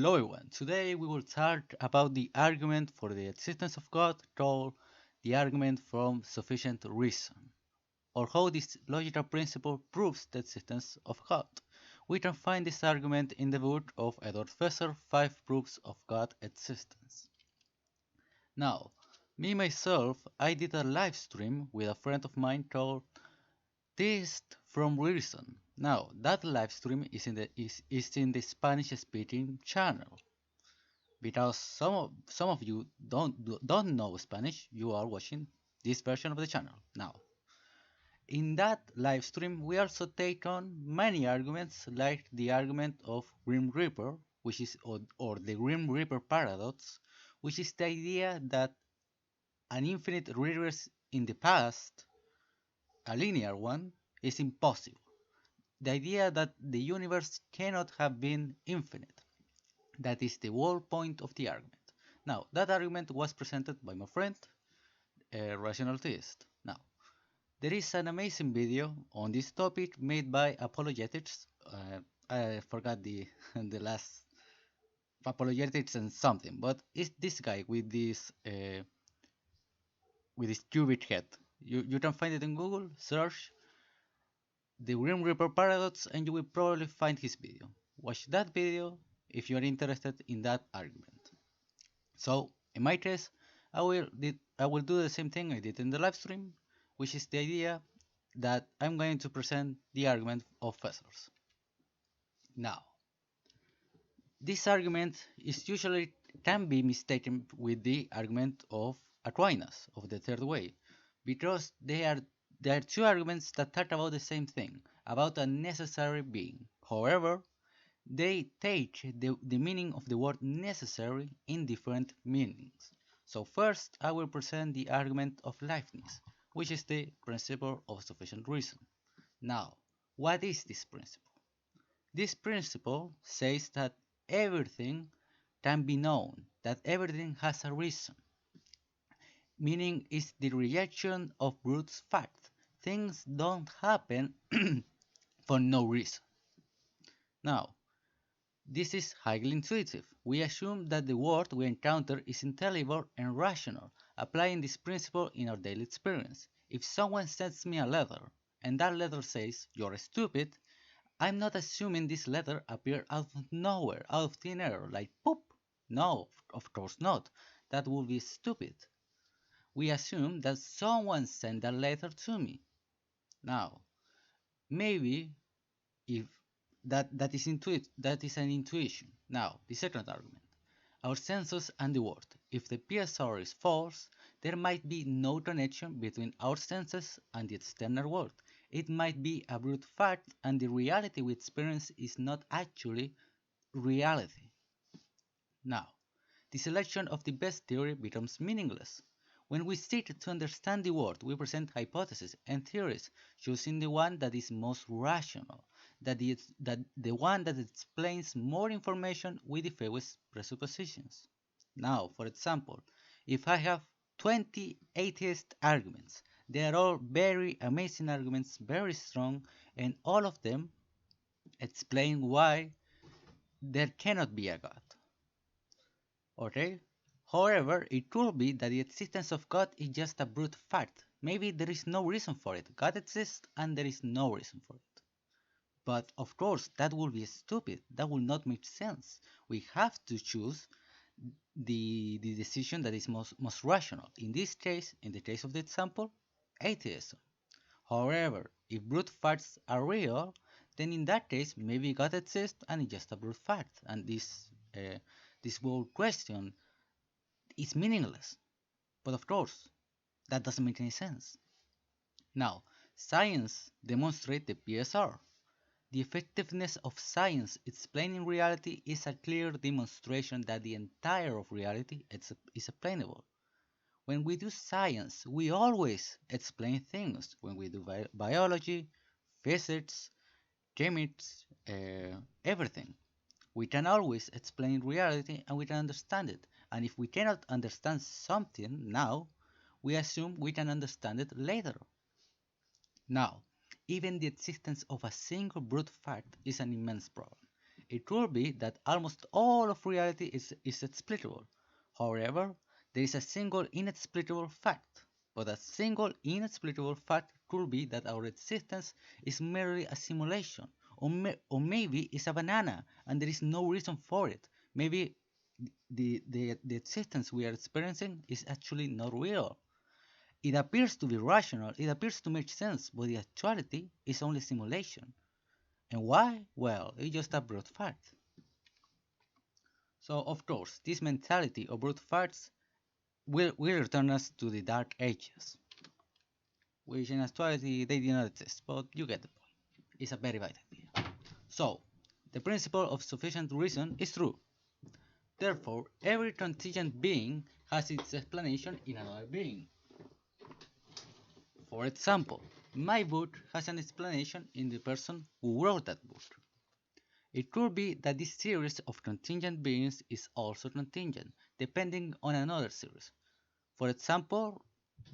Hello everyone, today we will talk about the argument for the existence of God called the argument from sufficient reason, or how this logical principle proves the existence of God. We can find this argument in the book of Edward Fesser, Five Proofs of God Existence. Now, me myself, I did a live stream with a friend of mine called Taste from Reason. Now, that live stream is in the Spanish speaking channel. Because some of you don't know Spanish, you are watching this version of the channel. Now, in that live stream, we also take on many arguments, like the argument of Grim Reaper, which is or the Grim Reaper paradox, which is the idea that an infinite regress in the past, a linear one, is impossible. The idea that the universe cannot have been infinite. That is the whole point of the argument. Now, that argument was presented by my friend, a rational theist. Now, there is an amazing video on this topic made by Apologetics. I forgot the the last Apologetics and something, but it's this guy with this cubic head. You can find it in Google. Search the Grim Reaper paradox, and you will probably find his video. Watch that video if you are interested in that argument. So in my case, I will do the same thing I did in the live stream, which is the idea that I'm going to present the argument of fesers. Now, this argument is usually can be mistaken with the argument of Aquinas of the third way, because they are two arguments that talk about the same thing, about a necessary being. However, they take the meaning of the word necessary in different meanings. So first, I will present the argument of Leibniz, which is the principle of sufficient reason. Now, what is this principle? This principle says that everything can be known, that everything has a reason, meaning is the rejection of brute fact. Things don't happen for no reason. Now, this is highly intuitive. We assume that the world we encounter is intelligible and rational, applying this principle in our daily experience. If someone sends me a letter and that letter says, "You're stupid," I'm not assuming this letter appeared out of nowhere, out of thin air, like poop. No, of course not. That would be stupid. We assume that someone sent that letter to me. Now, maybe if that is an intuition. Now, the second argument. Our senses and the world. If the PSR is false, there might be no connection between our senses and the external world. It might be a brute fact and the reality we experience is not actually reality. Now, the selection of the best theory becomes meaningless. When we seek to understand the world, we present hypotheses and theories, choosing the one that is most rational, that the one that explains more information with the fewest presuppositions. Now, for example, if I have 20 atheist arguments, they are all very amazing arguments, very strong, and all of them explain why there cannot be a God. Okay? However, it could be that the existence of God is just a brute fact. Maybe there is no reason for it. God exists and there is no reason for it. But of course, that would be stupid. That would not make sense. We have to choose the decision that is most rational. In this case, in the case of the example, atheism. However, if brute facts are real, then in that case, maybe God exists and it's just a brute fact. And this whole question is meaningless. But of course, that doesn't make any sense. Now, science demonstrates the PSR. The effectiveness of science explaining reality is a clear demonstration that the entire of reality is explainable. When we do science, we always explain things. When we do biology, physics, chemics, everything. We can always explain reality and we can understand it. And if we cannot understand something now, we assume we can understand it later. Now, even the existence of a single brute fact is an immense problem. It could be that almost all of reality is explicable. However, there is a single inexplicable fact. But a single inexplicable fact could be that our existence is merely a simulation, or maybe it's a banana and there is no reason for it. Maybe the existence we are experiencing is actually not real. It appears to be rational, it appears to make sense, but the actuality is only simulation. And why? Well, it's just a brute fact. So, of course, this mentality of brute facts will return us to the Dark Ages, which in actuality they did not exist, but you get the point. It's a very bad idea. So, the principle of sufficient reason is true. Therefore, every contingent being has its explanation in another being. For example, my book has an explanation in the person who wrote that book. It could be that this series of contingent beings is also contingent, depending on another series. For example,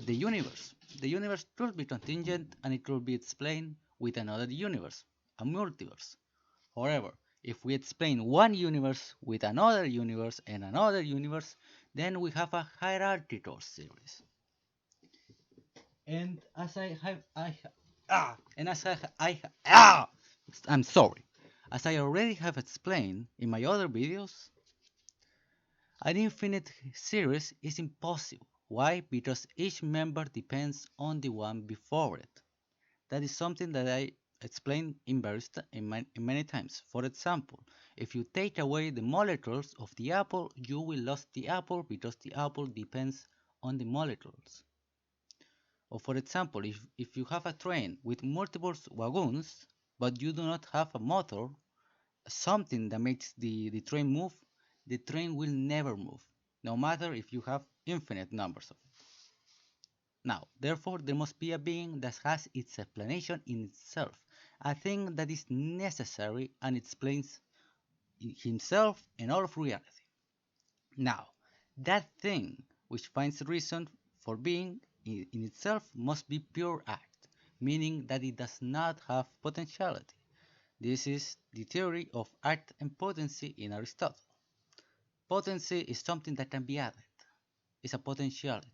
the universe. The universe could be contingent and it could be explained with another universe, a multiverse. However, if we explain one universe with another universe and another universe, then we have a hierarchical series. And as I have, I and as I'm sorry. As I already have explained in my other videos, an infinite series is impossible. Why? Because each member depends on the one before it. That is something that I explained in many times. For example, if you take away the molecules of the apple, you will lose the apple because the apple depends on the molecules. Or for example, if you have a train with multiple wagons, but you do not have a motor, something that makes the train move, the train will never move, no matter if you have infinite numbers of it. Now, therefore, there must be a being that has its explanation in itself, a thing that is necessary and explains himself and all of reality. Now, that thing which finds reason for being in itself must be pure act, meaning that it does not have potentiality. This is the theory of act and potency in Aristotle. Potency is something that can be added. It's a potentiality.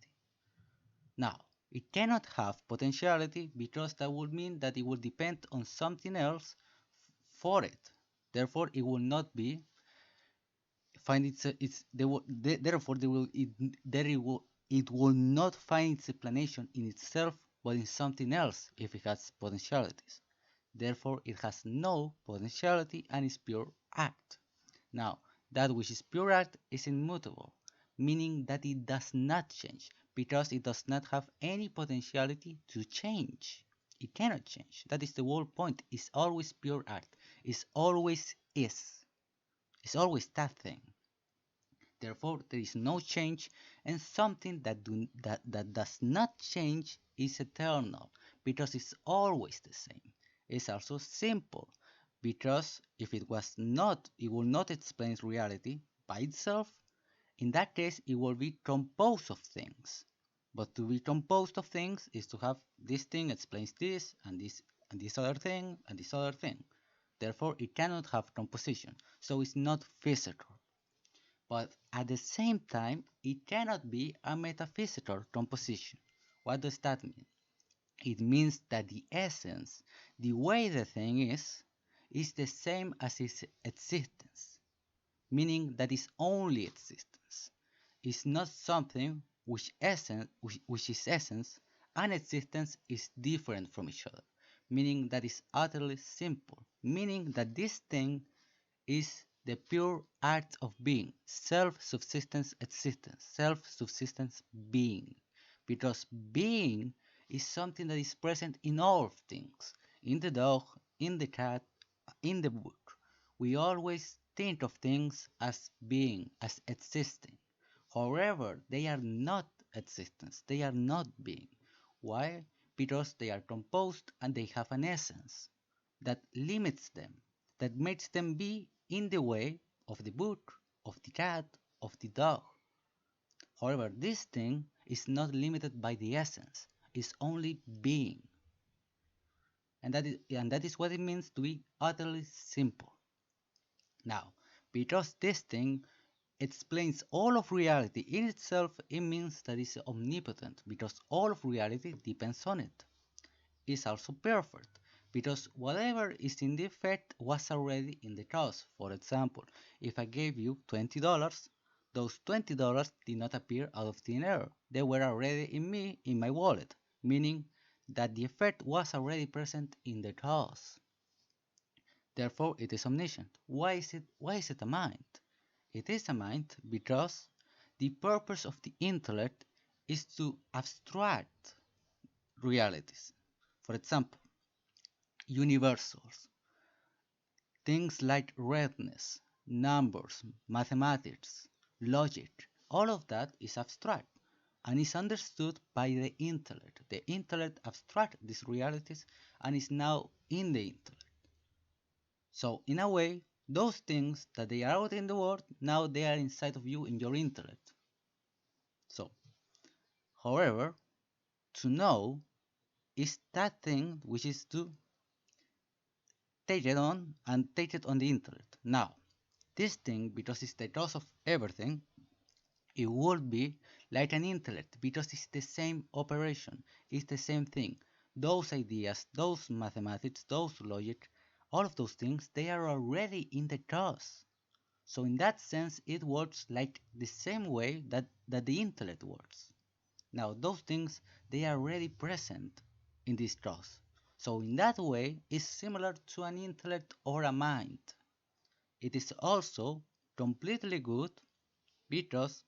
Now, it cannot have potentiality because that would mean that it will depend on something else for it. Therefore, it will not be find its they will, therefore they will it, there it will not find its explanation in itself but in something else if it has potentialities. Therefore, it has no potentiality and is pure act. Now, that which is pure act is immutable, meaning that it does not change because it does not have any potentiality to change. It cannot change. That is the whole point. It's always pure act. It's always is. It's always that thing. Therefore, there is no change, and something that does not change is eternal because it's always the same. It's also simple because if it was not, it will not explain reality by itself. In that case, it will be composed of things. But to be composed of things is to have this thing explains this, and this other thing, and this other thing. Therefore, it cannot have composition, so it's not physical. But at the same time, it cannot be a metaphysical composition. What does that mean? It means that the essence, the way the thing is the same as its existence, meaning that it's only existence. It's not something which is essence, and existence is different from each other, meaning that it's utterly simple, meaning that this thing is the pure act of being, self-subsistence existence, self-subsistence being. Because being is something that is present in all things, in the dog, in the cat, in the book. We always think of things as being, as existing. However, they are not existence, they are not being. Why? Because they are composed and they have an essence that limits them, that makes them be in the way of the book, of the cat, of the dog. However, this thing is not limited by the essence, it's only being. And that is what it means to be utterly simple. Now, because this thing explains all of reality in itself, it means that it's omnipotent because all of reality depends on it. It's also perfect because whatever is in the effect was already in the cause. For example, if I gave you $20, those $20 did not appear out of thin air. They were already in me, in my wallet, meaning that the effect was already present in the cause. Therefore, it is omniscient. Why is it a mind? It is a mind because the purpose of the intellect is to abstract realities. For example, universals, things like redness, numbers, mathematics, logic, all of that is abstract and is understood by the intellect. The intellect abstracts these realities and is now in the intellect. So, in a way, those things that they are out in the world, now they are inside of you in your intellect. So, however, to know is that thing which is to take it on and take it on the intellect. Now, this thing, because it's the cause of everything, it would be like an intellect because it's the same operation, it's the same thing. Those ideas, those mathematics, those logic, all of those things, they are already in the cause. So in that sense, it works like the same way that the intellect works. Now, those things, they are already present in this cause. So in that way, it's similar to an intellect or a mind. It is also completely good because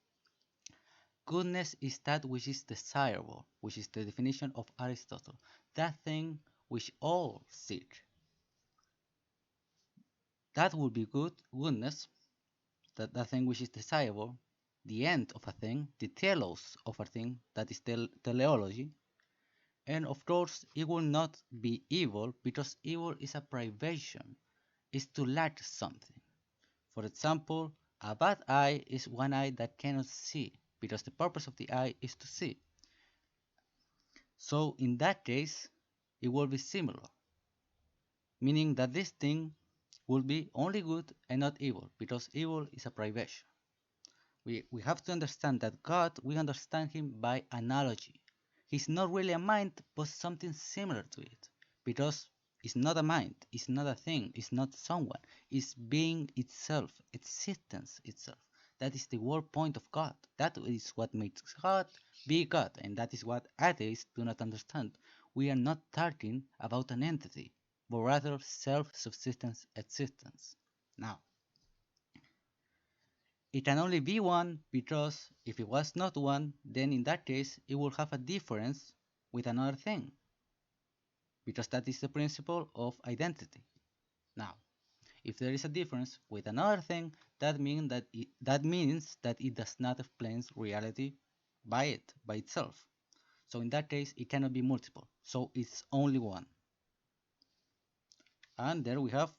goodness is that which is desirable, which is the definition of Aristotle, that thing which all seek. That would be goodness, that thing which is desirable, the end of a thing, the telos of a thing, that is teleology. And of course, it will not be evil because evil is a privation, is to lack something. For example, a bad eye is one eye that cannot see because the purpose of the eye is to see. So in that case, it will be similar, meaning that this thing will be only good and not evil because evil is a privation. We have to understand that God, we understand him by analogy. He's not really a mind, but something similar to it. Because it's not a mind, it's not a thing, it's not someone, it's being itself, existence itself. That is the whole point of God. That is what makes God be God, and that is what atheists do not understand. We are not talking about an entity, but rather self subsistence existence. Now, it can only be one because if it was not one, then in that case it would have a difference with another thing, because that is the principle of identity. Now, if there is a difference with another thing, that means that it does not explain reality by itself. So in that case, it cannot be multiple. So it's only one. And there we have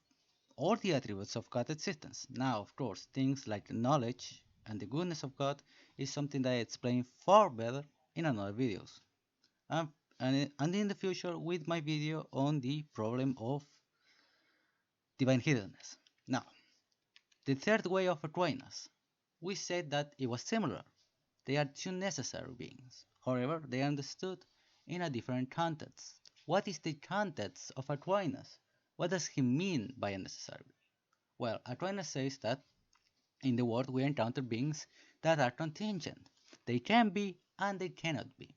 all the attributes of God's existence. Now, of course, things like knowledge and the goodness of God is something that I explain far better in another videos. Um, and in the future with my video on the problem of divine hiddenness. Now, the third way of Aquinas. We said that it was similar. They are two necessary beings. However, they are understood in a different context. What is the context of Aquinas? What does he mean by a necessary being? Well, Aquinas says that in the world we encounter beings that are contingent. They can be and they cannot be.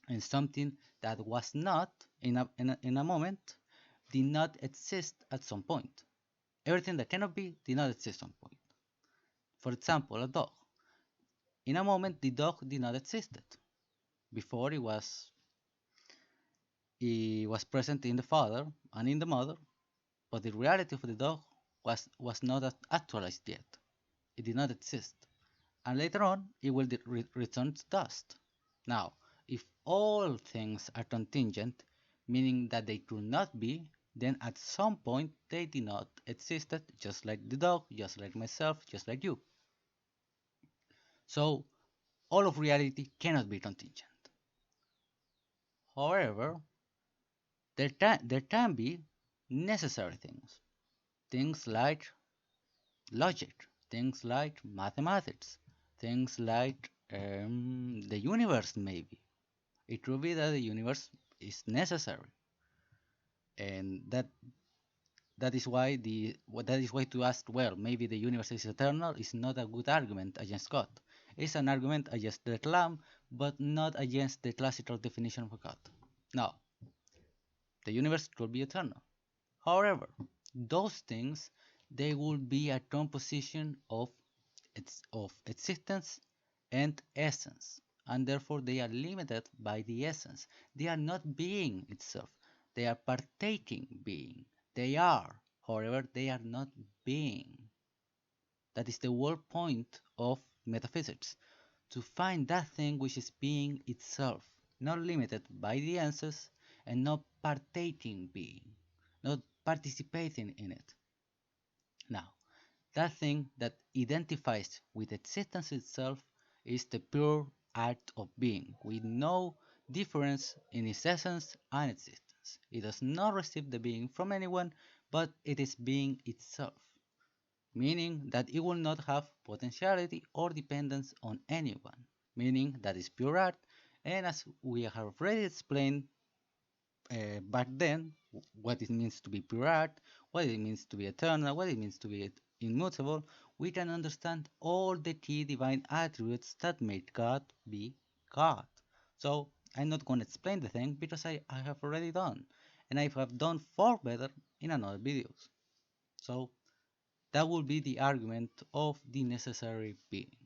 And something that was not in a moment did not exist at some point. Everything that cannot be did not exist at some point. For example, a dog. In a moment, the dog did not exist. Before it was present in the father and in the mother, but the reality of the dog was not actualized yet. It did not exist. And later on, it will return to dust. Now, if all things are contingent, meaning that they could not be, then at some point they did not exist, just like the dog, just like myself, just like you. So, all of reality cannot be contingent. However, there can be necessary things. Things like logic, things like mathematics, things like the universe, maybe. It could be that the universe is necessary, and that is why to ask, well, maybe the universe is eternal is not a good argument against God. It's an argument against the Islam, but not against the classical definition of God. No, the universe could be eternal. However, those things, they will be a composition of existence and essence, and therefore they are limited by the essence. They are not being itself, they are partaking being. They are, however, they are not being. That is the whole point of metaphysics, to find that thing which is being itself, not limited by the essence and not partaking being, not participating in it. Now, that thing that identifies with existence itself is the pure act of being, with no difference in its essence and existence. It does not receive the being from anyone, but it is being itself, meaning that it will not have potentiality or dependence on anyone, meaning that is pure art, and as we have already explained back then, what it means to be pure art, what it means to be eternal, what it means to be immutable, we can understand all the key divine attributes that made God be God. So I'm not going to explain the thing because I have already done, and I have done far better in another videos. So that will be the argument of the necessary being.